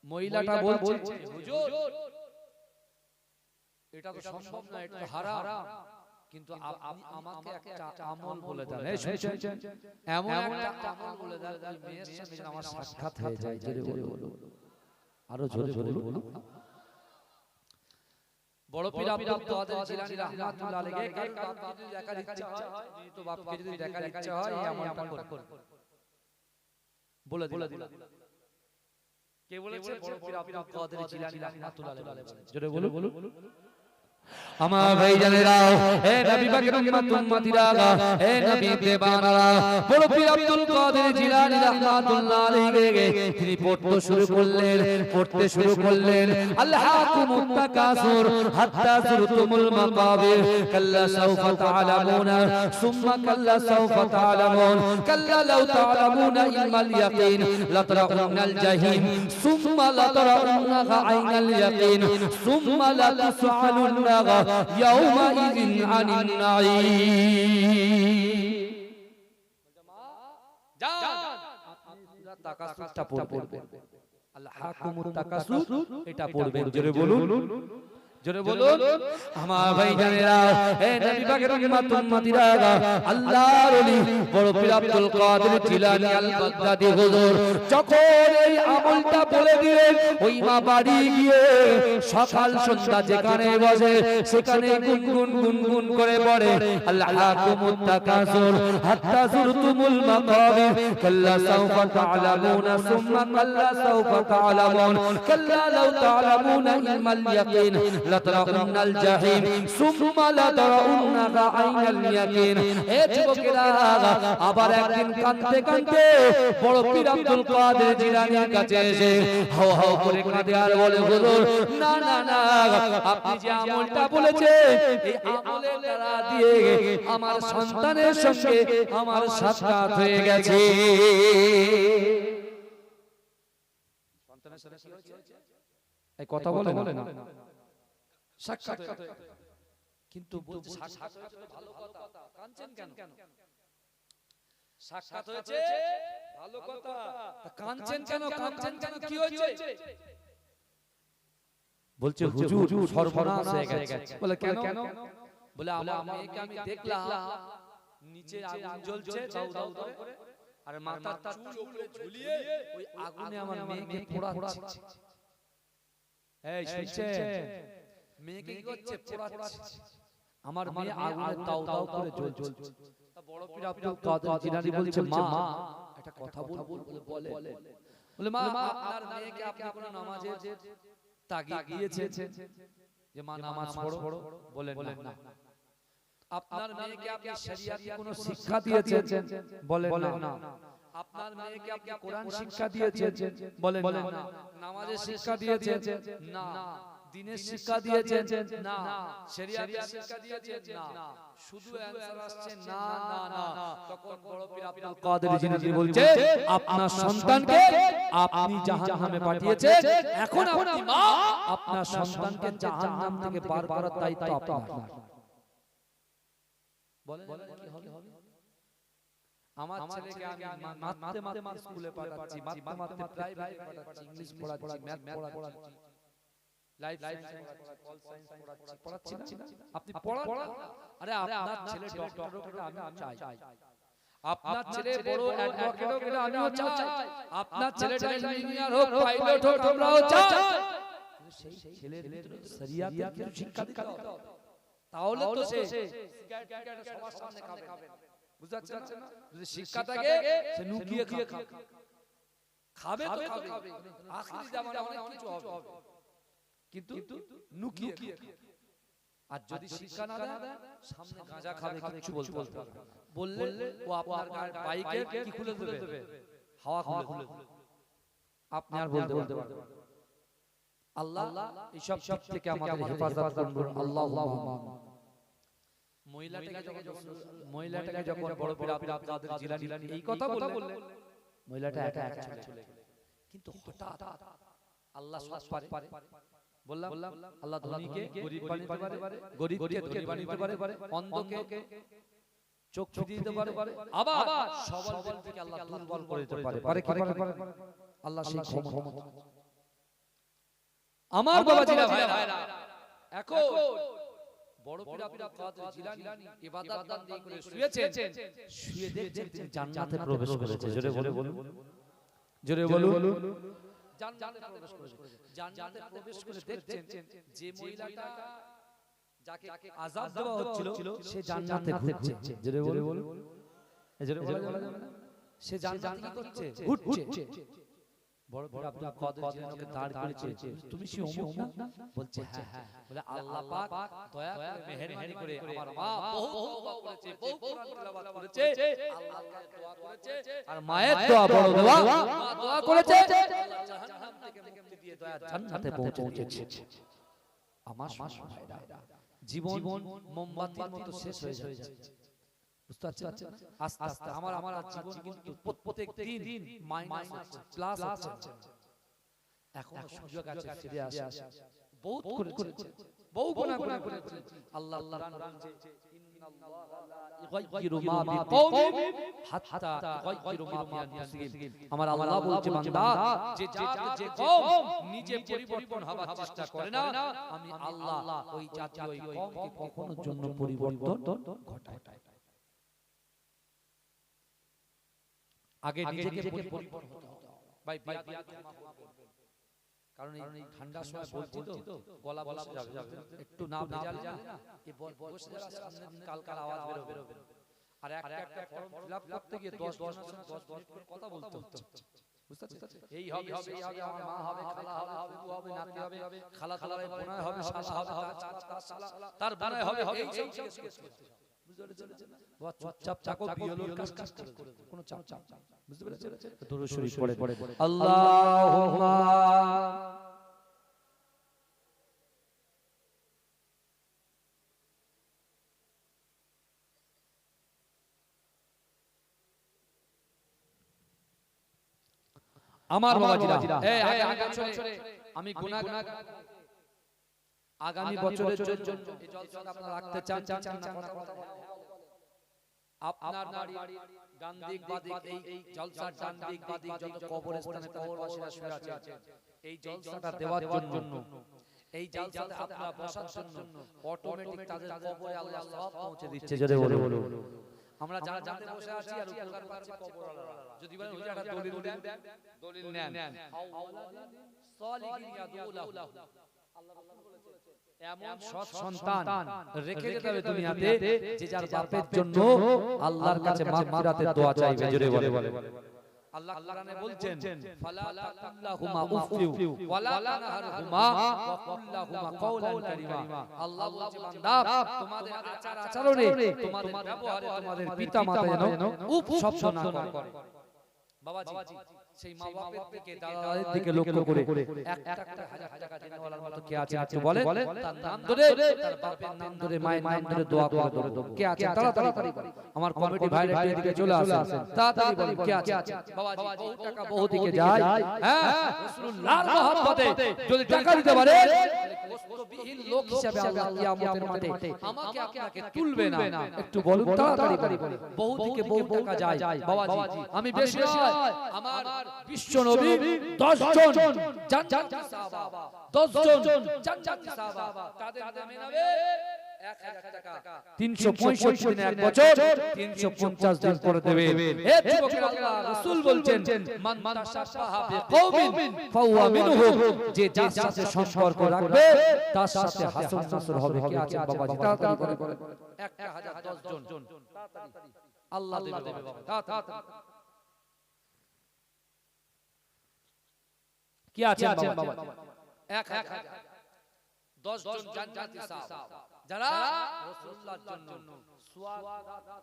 মহিলাটা বলছে হুজুর এটা তো সম্ভব না, এটা হারাম, কিন্তু আপনি আমাকে একটা আমল বলে দেন। এই শুনছেন? এমন একটা আমল বলে দেন ওই মেয়ের সাথে যেন আমার সাক্ষাৎ হয়ে যায়। জোরে বলুন, আরো জোরে বলুন। বড় পীর আব্দুল কাদের জিলানী রাহমাতুল্লাহ আলাইহি কারণ বাপকে যদি দেখার ইচ্ছা হয়, তো বাপকে যদি দেখার ইচ্ছা হয় এই আমলটা করুন বলে দিলাম। কে বলেছে? বড় পীর আব্দুল কাদের জিলানী রাহমাতুল্লাহ আলাইহি। জোরে বলুন। আমার ভাইজানেরা, হে নবী পাকের উম্মত উম্মতিরা, হে নবী দেবানারা, বড় পীর আব্দুল কাদের জিলানী রাহমাতুল্লাহ আলাইহি তিনি পড়তে শুরু করলেন আল্লাহকুমুত তাকাসুর হাত্তা যুরতুমুল মাকাবির কাল্লা সাওফা তা'লামুনা সুম্মা কাল্লা সাওফা তা'লামুন কাল্লা লাউ তা'লামুনা ইলমাল ইয়াকিন লাতরাউনাল জাহিম সুম্মা লাতরাউনাহা আইনাল ইয়াকিন সুম্মা লাতুসআলুন্না ইয়াউমাইযিন আনিন নাঈম। যান আপনি সূরা তাকাসুরটা পড়বেন, আল্লাহকুমুত তাকাসুর এটা পড়বেন। জোরে বলুন, জোরে বলুন। আমার ভাইজানেরা, হে নবী পাকের উম্মত উম্মতিরা, আল্লাহর ওলি বড় পীর আব্দুল কাদের জিলানী আল বাগদাদী হুজুর যখন এই আমলটা বলে দিলেন, ওই মা বাড়ি গিয়ে সকাল সন্ধ্যা যেখানে বসে সেখানে গুনগুন করে পড়ে আল্লাহকুমুত তাকাসুর হাত্তা যুরতুমুল মাকাবির কাল্লা সাওফা তা'লামুনা সুম্মা কাল্লা সাওফা তা'লামুন কাল্লা লাউ তা'লামুনা ইলমাল ইয়াকিন লাতরাউনাল জাহিম সুম্মা লাতরাউনাহা আইনাল ইয়াকিন। এ যুবকেরা, আবার একদিন কাঁদতে কাঁদতে বড় পীর আব্দুল কাদের জিলানীর কাছে এসে হাও হাও করে কাঁদে আর বলে, হুজুর না না না, আপনি যে আমলটা বলেছেন এই আমলের দ্বারা দিয়ে আমার সন্তানের সঙ্গে আমার সাক্ষাৎ হয়ে গেছে। সন্তানের সাথে কি হয়েছে? এই কথা বলে না, সাক্ষাৎ কিন্তু বলতে সাক্ষাৎ হয়েছে ভালো কথা, কাঁদছেন কেন? সাক্ষাৎ হয়েছে ভালো কথা, কাঁদছেন কেন? কি হয়েছে? বলছে হুজুর সর্বনাশ হয়ে গেছে। বলে কেন? বলে আমার মেয়েকে আমি দেখলাম নিচে আগুন জ্বলছে দাউ দাউ করে, আর মাথার চুল উপরে ঝুলিয়ে ওই আগুনে আমার মেয়েকে পোড়াচ্ছে। এই শুনছেন? মেয়েকে কি করছে? পোড়াচ্ছে। আমার মেয়ে আগুনে দাউ দাউ করে জ্বলছে। তা বড় পীর আব্দুল কাদের জিলানী বলছে, মা একটা কথা বলবো? বলে মা, আপনার মেয়েকে আপনি কোন নামাজের তাগিদ দিয়েছেন যে মা নামাজ পড়ো? বলেন না। আপনার মেয়েকে আপনি শরিয়াতি কোন শিক্ষা দিয়েছেন? বলেন না। আপনার মেয়েকে আপনি কোরআন শিক্ষা দিয়েছেন? বলেন না। নামাজের শিক্ষা দিয়েছেন? না। দ্বীনের শিক্ষা দিয়েছেন? না। শরিয়াতি শিক্ষা দিয়েছেন? না। শুধু অ্যানসার আসছে না না না। তখন বড় পীর আব্দুল কাদের জিলানী বলছে, আপনার সন্তানকে আপনি জাহান্নামে পাঠিয়েছেন, এখন আপনি মা, আপনার সন্তানকে জাহান্নাম থেকে পার করার দায়িত্ব আপনার। বলেন কি হবে? আমার ছেলেকে আমি মারতে স্কুলে পাঠাচ্ছি, মারতে প্রাইভেটে পাঠাচ্ছি, ইংলিশ পড়াচ্ছি, ম্যাথ পড়াচ্ছি, লাইফ সায়েন্স কল সায়েন্স পড়াচ্ছি না? আপনি পড়ান। আরে আপনার ছেলে ডক্টর হোক আমি চাই, আপনার ছেলে বড় অ্যাডভোকেট হোক আমিও চাই, আপনার ছেলে ইঞ্জিনিয়ার হোক, পাইলট হোক, আমরাও চাই। সেই ছেলের ভিতরে শরিয়াতের কিছু শিক্ষা দিতে হবে, তাহলে তো সে সিগারেট সবার সামনে খাবে। বুঝতে পারছেন না? যদি শিক্ষা থাকে সে নুকিয়ে খাবে তো খাবে, আখিরি জামানে অনেক কিছু হবে, কিন্তু নুকিয়ে। আর যদি শিক্ষা না দেয় সামনে গাঁজা খাবে, কিছু বলতে পারবে না। বললে ও আপনার বাইকের কি খুলে দেবে? হাওয়া খুলে দেবে। আপনি আর বলতে পারবেন। আল্লাহ এইসব থেকে আমাদের হেফাজত করুন। আল্লাহুম্মা। মহিলাটাকে যখন বড় পীর আব্দুল কাদের জিলানী এই কথা বললেন, মহিলাটা একা চলে গেল। কিন্তু হঠাৎ আল্লাহ সব পারে। বললাম আল্লাহ ধনীকে গরীব বানাতে পারে, গরীবকে ধনী বানাতে পারে, অন্ধকে চোখ ফিরিয়ে দিতে পারে, আবার সবল ব্যক্তিকে আল্লাহ দুর্বল করে দিতে পারে। পারে আল্লাহ সেই ক্ষমতা। আমার বাবাজিরা ভাইরা, এখন বড় পীর আব্দুল কাদের জিলানী ইবাদত বন্দেগি করে শুয়েছেন, শুয়ে দেখছেন তিনি জান্নাতে প্রবেশ করেছে। জোরে বলুন। জান্নাতে প্রবেশ করেছে। জান্নাতে প্রবেশ করে দেখছেন যে মহিলাটা যাকে আযাব দেওয়া হচ্ছিল সে জান্নাতে ঘুরছে। জোরে বলুন। জোরে বলা যাবে না? সে জান্নাতে কি করছে? ঘুরছে। বড় বড় আব্দুল কাদের জিলানীকে দাঁড় করেছে, তুমি কি অমুক না? বলছে হ্যাঁ। বলে আল্লাহ পাক দয়া করে মেহেরবানি করে আমার মা বহু তওবা করেছে, বহু কোরআন তেলাওয়াত করেছে, আল্লাহর কাছে দোয়া করেছে, আর মায়ের দোয়া বড় দোয়া, মা দোয়া করেছে আল্লাহ জাহান্নাম থেকে মুক্তি দিয়ে দয়া জান্নাতে পৌঁছেছে। আমার ভাইরা, জীবন মোমবাতির মতো শেষ হয়ে যাচ্ছে, বুঝতে পারছেন? আস্তে আস্তে আমার জীবন কিন্তু প্রত্যেক দিন মাইনাস প্লাস হচ্ছে। এখন সুযোগ আছে ফিরে আসে, বহুত করেছে, বহু গুনাহ করেছে। আল্লাহ কোরআন বলছে ইন্নাল্লাহা লা ইউগাইয়িরু মা বিকওমিন হাত্তা ইউগাইয়িরু মা বিআনফুসিহিম। আমার আল্লাহ বলছে বান্দা, যে জাত যে কওম নিজে পরিবর্তন হওয়ার চেষ্টা করে না, আমি আল্লাহ ওই জাতি ওই কওমকে কখনোর জন্য পরিবর্তন ঘটায় না। আগে নিজেকে পরিবর্তন হতে হবে ভাই, কারণ এই ঠান্ডার সময় বলছি তো গলা বসে যাবে, একটু না ভেজালে না এই বসে যারা সামনে দিন কালকার আওয়াজ বেরোবে, আর একটা ফর্ম ফিলআপ করতে গিয়ে 10 মিনিট করে কথা বলতে হচ্ছে, বুঝতে পারছেন? এই হবে আমার মা হবে, খালা হবে, ফুফু হবে, নাতি হবে, খালা হবে, বোনা হবে, শালা হবে, তার বোনা হবে, এই সব চুপচাপ চাকো বিয়লোর কাজ করে কোনো চাপ বুঝতে পেরেছেন? দরুদ শরীফ পড়ে আল্লাহুম্মা আমার বাবাজিরা, এই আগামী বছরে আমি গুনাহগার, আগামী বছরের জন্য এই জলসাটা আপনারা রাখতে চান না? আপনার বাড়ি ডানদিক বাদিক এই জলসার ডানদিক বাদিক যত কবরস্থানে কবরবাসীরা শুয়ে আছে, এই জলসাটা দেওয়ার জন্য, এই জলসাতে আপনারা বসার জন্য অটোমেটিক তাদের কবরে আল্লাহ সওয়াব পৌঁছে দিচ্ছে। যদি বলো আমরা যারা জানতে বসে আছি আর উপকার পাচ্ছি কবরওয়ালারা, যদি বলেন ওই জায়গা দলিল নেন সালিহিন ইয়াদুলাহু, আল্লাহ রাসূল বলেছেন এমন সৎ সন্তান রেখে যেতে হবে দুনিয়াতে যে যার বাপের জন্য আল্লাহর কাছে মাগফিরাতের দোয়া চাইবে। জোরে বলে আল্লাহ কোরআনে বলছেন ফালা তাকুল্লাহুমা উফিউ ওয়ালা তানহারহুমা ওয়া কুল্লাহুমা কাওলান কারীমা। আল্লাহ বলছে বান্দা, তোমাদের আচার আচরণে, তোমাদের ব্যবহারে তোমাদের পিতা মাতা যেন উফ শব্দ না করে। বাবাজি, সেই মা বাপের দিকে, দাদাদের দিকে লক্ষ্য করে একটা হাজার টাকা দেনেওয়ালার মতো কে আছে একটু বলে, তার নাম ধরে, তার বাপের নাম ধরে, মায়ের নাম ধরে দোয়া করে দেব। কে আছে তাড়াতাড়ি আমার কমিটি ভাইরা এদিকে চলে আসেন, তাড়াতাড়ি বলেন কে আছে। বাবাজি, বহু টাকা বহু দিকে যায়, হ্যাঁ রাসূলুল্লাহর মহব্বতে যদি টাকা দিতে পারে কষ্টবিহীন লোক হিসেবে আল্লাহ কিয়ামতের মাঠে আমাকে আপনাকে তুলবে না। একটু বলুন তাড়াতাড়ি, বহু দিকে বহু টাকা যায়। বাবাজি, আমি বেশি নয়, আমার বিশ্ব নবী 10 জন জান্নাতি সাহাবা, 10 জন জান্নাতি সাহাবা, তাদের নামে 1000 টাকা 365 দিনে এক বছর 350 দিন করে দেবে। হে যুবকেরা, আল্লাহ রাসূল বলছেন মান তাশাব্বাহা বিকওমিন ফাহুয়া মিনহুম, যে যার সাথে সম্পর্ক রাখবে তার সাথে হাসন নাসর হবে। কে আছে বাবাজি? তাড়াতাড়ি করে 1010 জন তাড়াতাড়ি আল্লাহ দেবে বাবা, তাড়াতাড়ি কি আছে বাবা? 1010 জন জান্নাতি সাহাবা যারা রাসূলুল্লাহর জন্য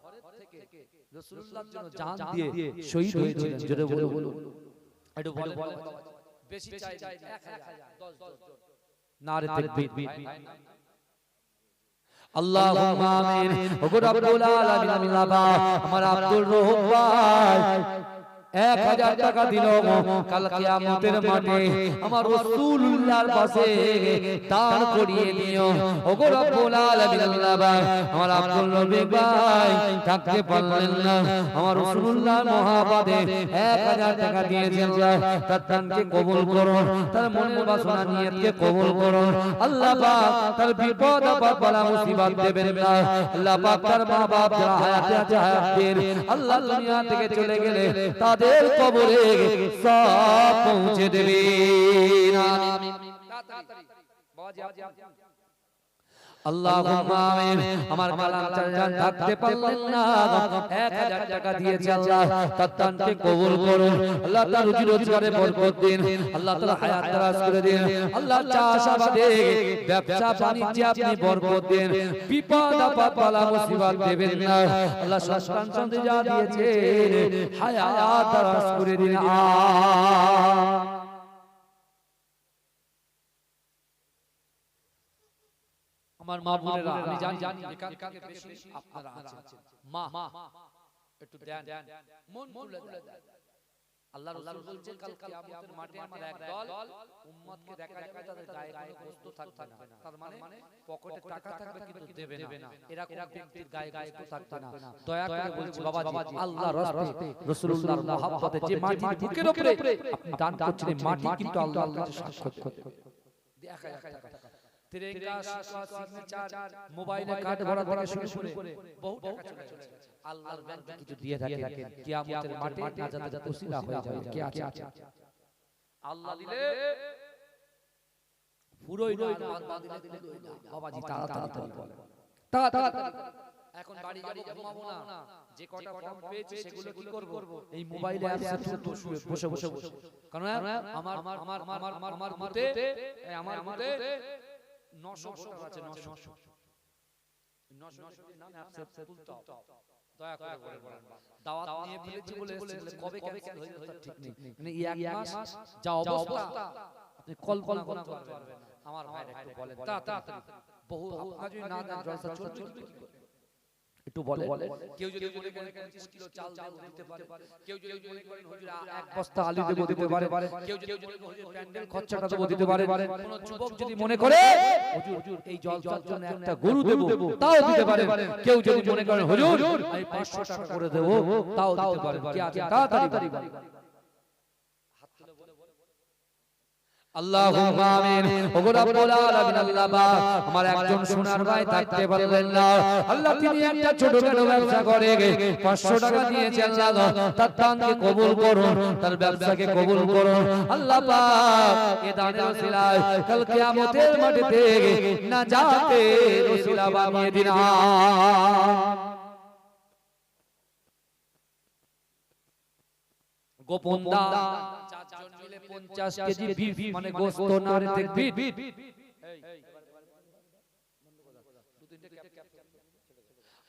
ঘরের থেকে রাসূলুল্লাহর জন্য জান দিয়ে শহীদ হয়েছিলেন। জোরে বলুন, একটু বলে বেশি চাই 1010 জন। নারে তাকবীর, আল্লাহুম্মা আমিন। ওগো রব্বুল আলামিন, আল্লাহ আমার আব্দুল রহিম ভাই 1000 টাকা দিল, কাল কিয়ামতের মাঠে আমার রাসূলুল্লাহর পাশে দাঁড় করিয়ে দিও। ওগো রব্বুল আলামিন, আল্লাহ আমার আব্দুল নবী ভাই থাকতে পারলেন না, আমার রাসূলুল্লাহর মহব্বতে 1000 টাকা দিয়েছেন। আল্লাহ তার দানকে কবুল করুন, তার মনের বাসনা নিয়তকে কবুল করুন। আল্লাহ পাক তার বিপদ আপদ বালা মুসিবত দেবেন না। আল্লাহ পাক তার মা বাপ যারা হায়াতে আছে হায়াত দিন। আল্লাহ দুনিয়া থেকে চলে গেলে তাদের কবরে সব পৌঁছে দেবেন। আমিন। আল্লাহুম্মা আমিন। আমার কালাম চালান থাকতে পারলেন না, 1000 টাকা দিয়েছে আল্লাহ, তার দানকে কবুল করুন। আল্লাহ তার রুজি রোজগারে বরকত দিন, আল্লাহ তাআলা হায়াত দারাজ করে দিন। আল্লাহ চাষাবাদে ব্যবসা বাণিজ্যে আপনি বরকত দিন, বিপদ আপদ বালা মুসিবত দেবেন না। আল্লাহ সন্তান সন্ততি যা দিয়েছেন হায়াত দারাজ করে দিন। আমার মা বোনেরা, আমি জানি এখানে বেশি আপনারা আছেন, মা একটু দেন, মন খুলে দেন। আল্লাহ রাসূল বলছেন কাল কিয়ামতের মাঠে আমার একদল উম্মতকে দেখা যাবে তাদের গায়ে কোনো বস্তু থাকবে না, তার মানে পকেটে টাকা থাকবে কিন্তু দেবে না, এরকম ব্যক্তির গায়ে কিছু থাকবে না। দয়া করে বলছি বাবাজি, আল্লাহর রাস্তায় রাসূলুল্লাহর মহব্বতে যে মাটির বুকের উপরে আপনি দান করছেন, মাটি কিন্তু আল্লাহর কাছে সাক্ষ্য দেখা যাচ্ছে। তিরেঙ্গা সিগনেচার মোবাইলে কার্ড ভরা থেকে শুরু করে বহু টাকা চলে যাচ্ছে। আল্লাহর ব্যাংকে কিছু দিয়ে থাকে, কিয়ামতের মাঠে নাজাতের ওসিলা হয়ে যাবে। কে আছে? আল্লাহ দিলে পুরোই না, আল্লাহ দিলে বাবাজি তাড়াতাড়ি বলে, তাড়াতাড়ি এখন বাড়ি যাব, ঘুমাবো না, যে কটা ফর্ম পেয়েছি সেগুলো কি করব, এই মোবাইলে অ্যাপসে বসে কারণ আমার মতে 900 ভোটার আছে, 900 নাম অ্যাপসে তুলতে হবে। দয়া করে বলেন, দাওয়াত নিয়ে ফেলেছি বলে কবে ক্যান্সেল হয়ে যাবে ঠিক নেই, মানে এই এক মাস যা অবস্থা আপনি কল্পনা করতে পারবেন না। আমার ভাই একটু বলেন তাড়াতাড়ি, বহু আপনারা যদি না দেন জলসা চলবে কি করে? একটু বলে কেউ যদি মনে করেন 25 কিলো চাল দিতে পারে, কেউ যদি মনে করেন হুজুর এক বস্তা আলু দেব দিতে পারে, কেউ যদি মনে করেন হুজুর প্যান্ডেল খরচাটা দেব দিতে পারে, কোন যুবক যদি মনে করে হুজুর এই জলসার জন্য একটা গরু দেব তাও দিতে পারে, কেউ যদি মনে করেন হুজুর আমি 500 টাকা করে দেব তাও দিতে পারে। কি আছে? তাড়াতাড়ি আল্লাহুম্মা আমিন। ওগো রব্বুল আলামিন, আল্লাহ পাক আমার একজন সোনার ভাই থাকতে পারলেন না, আল্লাহ তিনি একটা ছোটখাটো ব্যবসা করে 500 টাকা দিয়েছেন, আল্লাহ তার দানকে কবুল করুন, তার ব্যবসাকে কবুল করুন। আল্লাহ পাক এই দানের ওসিলায় কাল কিয়ামতের মাঠে নাজাতের ওসিলা বানিয়ে দিন। গোপন দান 4 জন মিলে 50 কেজি বিফ মানে গোশত নারে তাকবীর।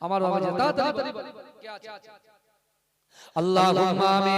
আমার বাবা যে তাড়াতাড়ি কে আছে? আল্লাহুম্মা আমিন।